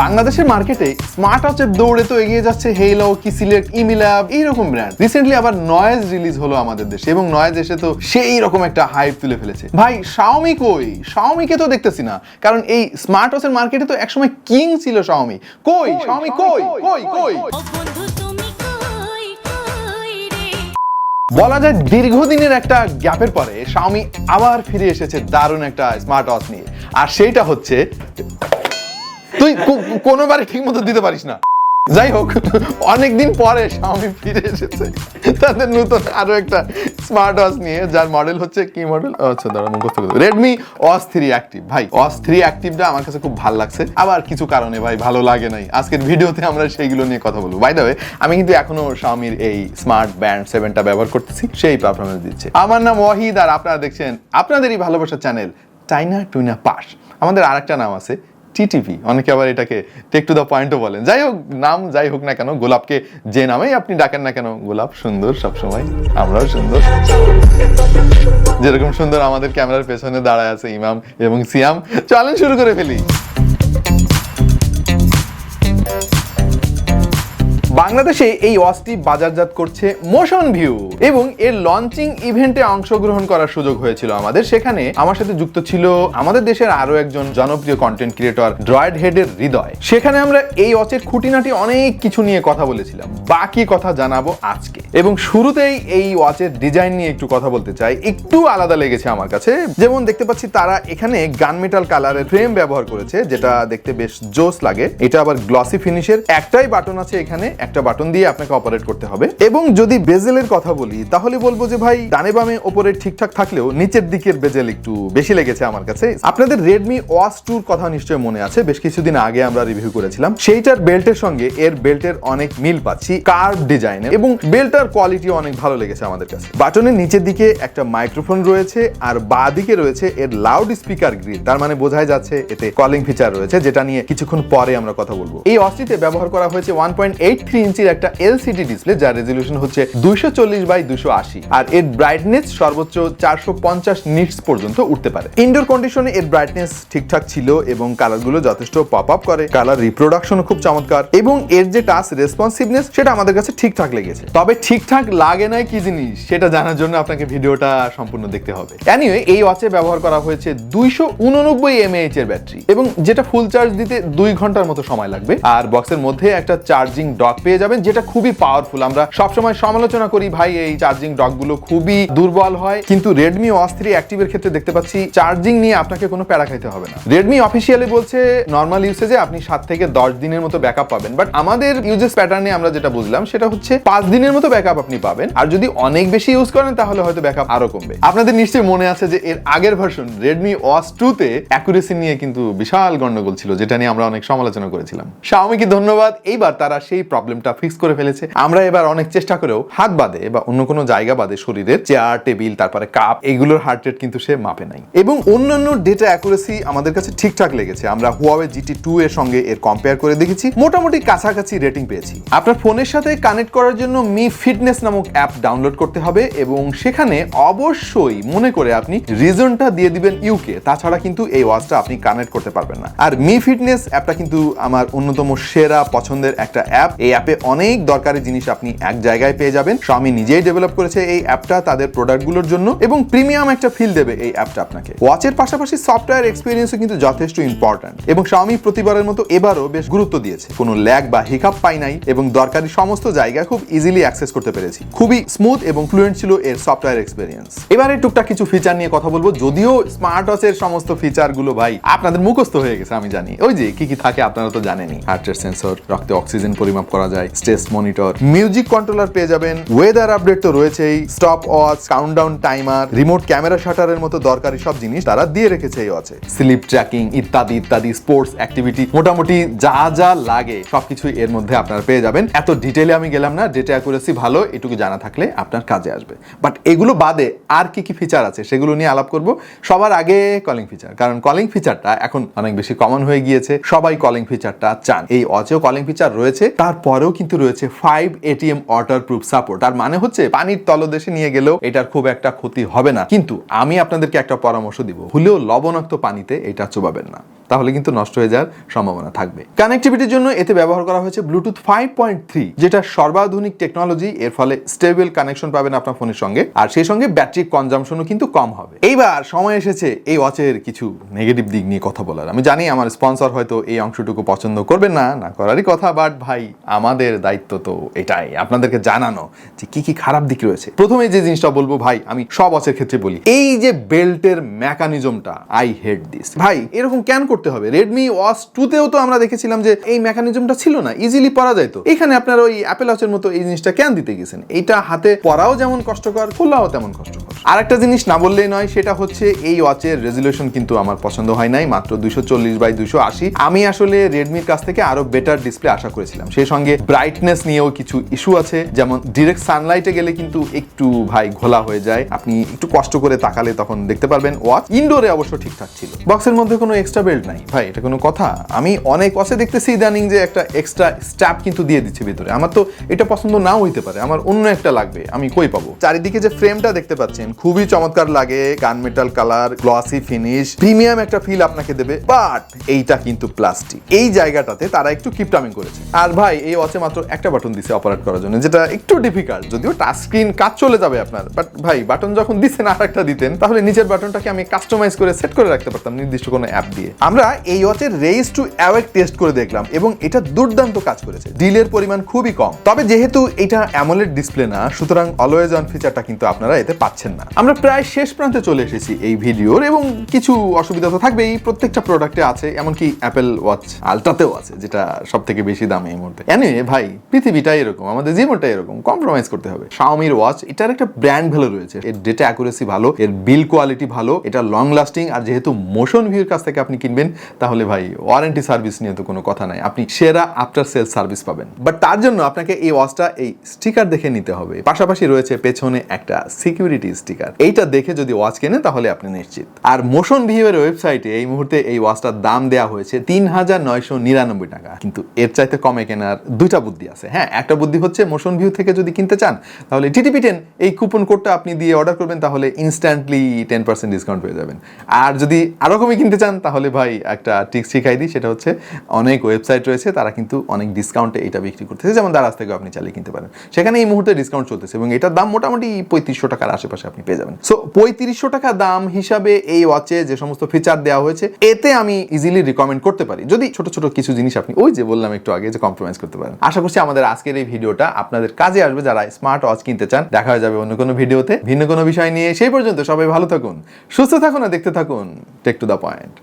বাংলাদেশের মার্কেটে স্মার্ট ওয়াচের দৌড়ে তো এগিয়ে যাচ্ছে হেলো, কি সিলেক্ট, ইমিল্যাব এইরকম ব্র্যান্ড। রিসেন্টলি আবার নয়েজ রিলিজ হলো আমাদের দেশে এবং নয়েজ এসে তো সেই রকম একটা হাইপ তুলে ফেলেছে। ভাই শাওমি কই? শাওমিকে তো দেখতেছি না, কারণ এই স্মার্ট ওয়াচের মার্কেটে তো একসময় কিং ছিল শাওমি। কই শাওমি? কই কই কই? বলা যায় দীর্ঘদিনের একটা গ্যাপের পরে শাওমি আবার ফিরে এসেছে দারুণ একটা স্মার্ট ওয়াচ নিয়ে, আর সেইটা হচ্ছে তুই কোনোবারে ঠিক মতো দিতে পারিস না। যাই হোক, অনেকদিন পরে শাওমি ফিরে এসেছে তাদের নতুন আরো একটা স্মার্ট ওয়াচ নিয়ে, যার মডেল হচ্ছে কি মডেল? আচ্ছা দাঁড়া, মুখস্থ করে রেডমি ওয়াচ 3 অ্যাক্টিভ। ভাই ওয়াচ 3 অ্যাক্টিভটা আমার কাছে খুব ভালো লাগছে, আবার কিছু কারণে ভাই ভালো লাগে নাই। আজকের ভিডিওতে আমরা সেইগুলো নিয়ে কথা বলবো। বাই দ্য ওয়ে, আমি কিন্তু এখনো শাওমির এই স্মার্ট ব্যান্ড 7টা ব্যবহার করতেছি, সেই পারফরমেন্স দিচ্ছে। আমার নাম ওয়াহিদ আর আপনারা দেখছেন আপনাদেরই ভালোবাসার চ্যানেল টাইনা টুইনা পাস। আমাদের আরেকটা নাম আছে টিটিপি, অনেকে আবার এটাকে টেক টু দ্য পয়েন্টও বলেন। যাই হোক, নাম যাই হোক না কেন, গোলাপকে যে নামেই আপনি ডাকেন না কেন, গোলাপ সুন্দর সবসময়, আমরাও সুন্দর। যেরকম সুন্দর আমাদের ক্যামেরার পেছনে দাঁড়ায় আছে ইমাম এবং সিয়াম। চলেন শুরু করে ফেলি। বাংলাদেশে এই ওয়াচটি বাজারজাত করছে মোশন ভিউ এবং এর লঞ্চিং ইভেন্টে অংশগ্রহণ করার সুযোগ হয়েছিল আমাদের। সেখানে আমার সাথে যুক্ত ছিল আমাদের দেশের আরো একজন জনপ্রিয় কন্টেন্ট ক্রিয়েটর ড্রয়েড হেডের হৃদয়। সেখানে আমরা এই ওয়াচের খুঁটিনাটি অনেক কিছু নিয়ে কথা বলেছিলাম, বাকি কথা জানাবো আজকে। এবং শুরুতেই এই ওয়াচের ডিজাইন নিয়ে একটু কথা বলতে চাই। একটু আলাদা লেগেছে আমার কাছে। যেমন দেখতে পাচ্ছি তারা এখানে গান মেটাল কালারের ফ্রেম ব্যবহার করেছে, যেটা দেখতে বেশ জোস লাগে। এটা আবার গ্লসি ফিনিশের। একটাই বাটন আছে এখানে, একটা বাটন দিয়ে আপনাকে অপারেট করতে হবে। এবং যদি বেজেলের কথা বলি তাহলে বলবো যে ভাই ডানে বামে ওপরে ঠিকঠাক থাকলেও নিচের দিকের বেজেল একটু বেশি লেগেছে আমার কাছে। আপনাদের রেডমি ওয়াচ 2 কথা নিশ্চয়ই মনে আছে, বেশ কিছুদিন আগে আমরা রিভিউ করেছিলাম। সেইটার বেল্টের সঙ্গে এর বেল্টের অনেক মিল পাচ্ছি কার্ভ ডিজাইনে, এবং বেল্টার কোয়ালিটি অনেক ভালো লেগেছে আমাদের কাছে। বাটনের নিচের দিকে একটা মাইক্রোফোন রয়েছে আর বাঁ দিকে রয়েছে এর লাউড স্পিকার গ্রিল। তার মানে বোঝাই যাচ্ছে এতে কলিং ফিচার রয়েছে, যেটা নিয়ে কিছুক্ষণ পরে আমরা কথা বলবো। এই ওয়াচটিতে ব্যবহার করা হয়েছে 1.83 ইঞ্চির একটা এলসিডি ডিসপ্লে, যার রেজলিউশন হচ্ছে 240x280, আর এর ব্রাইটনেস সর্বোচ্চ 450 নিটস পর্যন্ত উঠতে পারে। ইনডোর কন্ডিশনে এর ব্রাইটনেস ঠিকঠাক ছিল এবং কালারগুলো যথেষ্ট পপ আপ করে। কালার রিপ্রোডাকশনও খুব চমৎকার এবং এর যে টাচ রেসপন্সিভনেস সেটা আমাদের কাছে ঠিকঠাক লেগেছে। তবে ঠিকঠাক লাগে নাই কি জিনিস সেটা জানার জন্য আপনাকে ভিডিওটা সম্পূর্ণ দেখতে হবে। এনিওয়ে, এই ওয়াচে ব্যবহার করা হয়েছে 289 mAh এর ব্যাটারি, এবং যেটা ফুল চার্জ দিতে 2 ঘন্টার মতো সময় লাগবে। আর বক্সের মধ্যে একটা চার্জিং ডক পেয়ে যাবেন, যেটা খুবই পাওয়ারফুল। আমরা সবসময় সমালোচনা করি ভাই এই চার্জিং ডক গুলো খুবই দুর্বল হয়, কিন্তু রেডমি ওয়াচ 3 অ্যাক্টিভের ক্ষেত্রে দেখতে পাচ্ছি চার্জিং নিয়ে আপনাকে কোনো প্যারা খাইতে হবে না। রেডমি অফিসিয়ালি বলছে নর্মাল ইউসেজে আপনি 7 থেকে 10 দিনের মতো ব্যাকআপ পাবেন, বাট আমাদের ইউজেস প্যাটার্নে আমরা যেটা বুঝলাম সেটা হচ্ছে 5 দিনের মতো ব্যাকআপ আপনি পাবেন। আর যদি অনেক বেশি ইউজ করেন তাহলে হয়তো ব্যাকআপ আরো কমবে। আপনাদের নিশ্চয়ই মনে আছে যে এর আগের ভার্সন রেডমি ওয়াচ 2 তে অ্যাকুরেসি নিয়ে কিন্তু বিশাল গন্ডগোল ছিল, যেটা নিয়ে আমরা অনেক সমালোচনা করেছিলাম। শাওমিকে ধন্যবাদ, এইবার তারা সেই প্রবলেমটা ফিক্স করে ফেলেছে। আমরা এবার অনেক চেষ্টা করেও হাত বাদে বা অন্য কোনো জায়গা বাদে শরীরের চেয়ার, টেবিল, তারপরে কাপ, এগুলোর হার্ট রেট কিন্তু সে মাপে নাই। এবং অন্যান্য ডেটা অ্যাকুরেসি আমাদের কাছে ঠিকঠাক লেগেছে। আমরা হুয়াওয়ে GT2 এর সঙ্গে এর কম্পেয়ার করে দেখেছি, মোটামুটি কাছাকাছি রেটিং পেয়েছি। আপনার ফোনের সাথে কানেক্ট করার জন্য মি ফিটনেস নামক অ্যাপ ডাউনলোড করতে হবে এবং সেখানে অবশ্যই মনে করে আপনি রিজনটা দিয়ে দিবেন ইউকে, তাছাড়া কিন্তু এই ওয়াচটা আপনি কানেক্ট করতে পারবেন না। আর মি ফিটনেস অ্যাপটা কিন্তু আমার অন্যতম সেরা পছন্দের একটা অ্যাপ। এই অ্যাপে অনেক দরকারি জিনিস আপনি এক জায়গায় পেয়ে যাবেন। শাওমি নিজেই ডেভেলপ করেছে এই অ্যাপটা তাদের প্রোডাক্টগুলোর জন্য, এবং প্রিমিয়াম একটা ফিল দেবে এই অ্যাপটা আপনাকে। ওয়াচের পাশাপাশি সফটওয়্যার এক্সপেরিয়েন্সও কিন্তু যথেষ্ট ইম্পর্ট্যান্ট, এবং শাওমি প্রতিবারের মতো এবারও বেশ গুরুত্ব দিয়েছে। কোনো ল্যাগ বা হিকআপ পাই নাই এবং দরকারি সমস্ত জায়গা খুব ইজিলি অ্যাক্সেস করতে পেরেছি। খুবই স্মুথ এবং ফ্লুয়েন্ট ছিল এর সফটওয়্যার এক্সপেরিয়েন্স। এবারে টুকটাক কিছু ফিচার নিয়ে কথা বলবো, যদিও স্মার্ট ওয়াচের সমস্ত ফিচার গুলো ভাই আপনাদের মুখস্থ হয়ে গেছে আমি জানি। ওই যে কি কি থাকে আপনারা তো জানেনই, হার্ট রেট সেন্সর, রক্তে অক্সিজেন পরিমাপ করা যায়, স্ট্রেস মনিটর, মিউজিক কন্ট্রোলার পেয়ে যাবেন, ওয়েদার আপডেট তো রয়েছেই, stopwatch, countdown timer, remote camera শাটারের মতো দরকারি সব জিনিস তারা দিয়ে রেখেছে এই ওয়াচে, স্লিপ ট্র্যাকিং ইত্যাদি ইত্যাদি, স্পোর্টস অ্যাক্টিভিটি, মোটামুটি যা যা লাগে সবকিছুই এর মধ্যে আপনারা পেয়ে যাবেন। এত ডিটেইলে আমি গেলাম না, ডেটা অ্যাকুরেসি ভালো, এটুকু জানা থাকলে আপনার কাজে আসবে। বাট এগুলো বাদে আর কি কি ফিচার আছে সেগুলো নিয়ে আলাপ করব। সবার আগে কলিং ফিচার, কারণ কলিং ফিচারটা এখন অনেক বেশি কমন হয়ে গিয়েছে, সবাই কলিং ফিচারটা চান। এই ওয়াচেও কলিং ফিচার রয়েছে, তারপরেও কিন্তু রয়েছে 5 ATM ওয়াটারপ্রুফ সাপোর্ট। তার মানে হচ্ছে পানির তলদেশে নিয়ে গেলেও এটার খুব একটা ক্ষতি হবে না। কিন্তু আমি আপনাদেরকে একটা পরামর্শ দিব, হলেও লবণাক্ত পানিতে এটা চোবাবেন না। তাহলে কিন্তু নষ্ট হয়ে যাওয়ার সম্ভাবনা থাকবে। কানেক্টিভিটির জন্য এতে ব্যবহার করা হয়েছে ব্লুটুথ 5.3, যেটা সর্বাধুনিক টেকনোলজি। এর ফলে স্টেবল কানেকশন পাবেন আপনার ফোনের সঙ্গে, আর সেই সঙ্গে ব্যাটারি কনজাম্পশনও কিন্তু কম হবে। এইবার সময় এসেছে এই ওয়াচের কিছু নেগেটিভ দিক নিয়ে কথা বলার। আমি জানি আমার স্পন্সর হয়তো এই অংশটুকু পছন্দ করবেন না, না করারই কথা, বাট ভাই আমাদের দায়িত্ব তো এটাই আপনাদেরকে জানানো যে কি কি খারাপ দিক রয়েছে। প্রথমে যে জিনিসটা বলবো ভাই, আমি সব ওয়াচের ক্ষেত্রে বলি, এই যে বেল্টের মেকানিজমটা, আই হেট দিস ভাই। এরকম কেন করতে হবে? রেডমি ওয়াচ 2 তেও তো আমরা দেখেছিলাম যে এই মেকানিজমটা ছিল না, ইজিলি পরা যায়। তো এখানে আপনার ওই অ্যাপেল ওয়াচের মতো এই জিনিসটা কেন দিতে গেছেন? এইটা হাতে পরাও যেমন কষ্টকর, খোলাও তেমন কষ্টকর। আর একটা জিনিস না বললেই নয়, সেটা হচ্ছে এই ওয়াচের রেজুলেশন কিন্তু আমার পছন্দ হয় নাই, মাত্র 240x280। আমি আসলে রেডমির কাছ থেকে আরো বেটার ডিসপ্লে আশা করেছিলাম। সেই সঙ্গে ব্রাইটনেস নিয়েও কিছু ইস্যু আছে, যেমন ডিরেক্ট সানলাইটে গেলে কিন্তু একটু ভাই ঘোলা হয়ে যায়, আপনি একটু কষ্ট করে তাকালে তখন দেখতে পারবেন। ওয়াচ ইনডোরে অবশ্য ঠিকঠাক ছিল। বক্সের মধ্যে কোনো এক্সট্রা বেল্ট নাই ভাই, এটা কোনো কথা? আমি অনেক ওয়াচে দেখতেছি ইদানিং যে একটা এক্সট্রা স্ট্র্যাপ কিন্তু দিয়ে দিচ্ছে ভিতরে। আমার তো এটা পছন্দ নাও হইতে পারে, আমার অন্য একটা লাগবে, আমি কই পাবো? চারিদিকে যে ফ্রেমটা দেখতে পাচ্ছেন খুবই চমৎকার লাগে, গান metal colour, glossy finish, premium একটা ফিল আপনাকে দেবে, বাট এইটা কিন্তু প্লাস্টিক। এই জায়গাটাতে তারা একটু কিপটামিং করেছে। আর ভাই এই ওয়াচে মাত্র একটা বাটন দিছে অপারেট করার জন্য, যেটা একটু ডিফিকাল্ট। যদিও টাচ স্ক্রিন কাজ চলে যাবে আপনার, বাট ভাই বাটন যখন দিচ্ছেন আর একটা দিতেন, তাহলে নিচের বাটনটাকে আমি কাস্টমাইজ করে সেট করে রাখতে পারতাম নির্দিষ্ট কোনো অ্যাপ দিয়ে। আমরা এই ওয়াচের রেইজ টু অ্যাওয়েক টেস্ট করে দেখলাম এবং এটা দুর্দান্ত কাজ করেছে। ডিলের পরিমাণ খুবই কম। তবে যেহেতু এটা অ্যামোলেড ডিসপ্লে না, সুতরাং অলওয়েজ অন ফিচারটা কিন্তু আপনারা এতে পাচ্ছেন না। আমরা প্রায় শেষ প্রান্তে চলে এসেছি এই ভিডিওর, এবং কিছু অসুবিধা তো থাকবেই, প্রত্যেকটা প্রোডাক্টে আছে, এমনকি অ্যাপেল ওয়াচ আলট্রাতেও আছে, যেটা সব থেকে বেশি দাম এই মুহূর্তে। এনিওয়ে ভাই, পৃথিবীটাই এরকম, আমাদের জীবনটাই এরকম, কম্প্রোমাইজ করতে হবে। শাওমির ওয়াচ, এটার একটা ব্র্যান্ড ভ্যালু রয়েছে, এর ডেটা অ্যাকুরেসি ভালো, এর বিল কোয়ালিটি ভালো, এটা লং লাস্টিং, আর যেহেতু মোশন ভিউর কাছ থেকে আপনি কিনবেন, তাহলে ভাই ওয়ারেন্টি সার্ভিস নিয়ে তো কোনো কথা নাই, আপনি সেরা আফটার সেল সার্ভিস পাবেন। বাট তার জন্য আপনাকে এই ওয়াচটা এই স্টিকার দেখে নিতে হবে। পাশাপাশি রয়েছে পেছনে একটা সিকিউরিটি স্টিকার, এইটা দেখে যদি ওয়াচ কেনেন তাহলে আপনি নিশ্চিত। আর মোশন ভিউ এর ওয়েবসাইটে এই মুহূর্তে এই ওয়াচটার দাম দেওয়া হয়েছে ৩,৯৯৯ টাকা, কিন্তু এর চাইতে কমে কেনার দুইটা বুদ্ধি আছে। হ্যাঁ, একটা বুদ্ধি হচ্ছে মোশন ভিউ থেকে যদি কিনতে চান তাহলে TTP Team এই কুপন কোডটা আপনি দিয়ে অর্ডার করবেন, তাহলে ইনস্ট্যান্টলি 10% ডিসকাউন্ট পেয়ে যাবেন। আর যদি আরো কমে কিনতে চান তাহলে ভাই একটা ট্রিক্স শিখাই দিই, সেটা হচ্ছে অনেক ওয়েবসাইট রয়েছে, তারা কিন্তু অনেক ডিসকাউন্টে এটা বিক্রি করতেছে, যেমন দারাজ থেকে আপনি চালিয়ে কিনতে পারেন, সেখানে এই মুহূর্তে ডিসকাউন্ট চলতেছে এবং এটার দাম মোটামুটি ৩৫০০ টাকার আশেপাশে আপনি পেয়ে যাবেন। সো ৩৫০০ টাকা দাম হিসাবে এই ওয়াচে যে সমস্ত ফিচার দেওয়া হয়েছে, এতে আমি ইজিলি রিকমেন্ড করতে পারি, যদি ছোট ছোট কিছু জিনিস আপনি ওই যে বললাম একটু আগে যে কম্প্রোমাইজ করতে পারেন। আশা করছি আমাদের আজকের এই ভিডিওটা আপনাদের কাজে আসবে, যারা স্মার্ট ওয়াচ কিনতে চান। দেখা হয়ে যাবে অন্য কোনো ভিডিওতে ভিন্ন কোনো বিষয় নিয়ে। সেই পর্যন্ত সবাই ভালো থাকুন, সুস্থ থাকুন, আর দেখতে থাকুন টেক টু দ্য পয়েন্ট।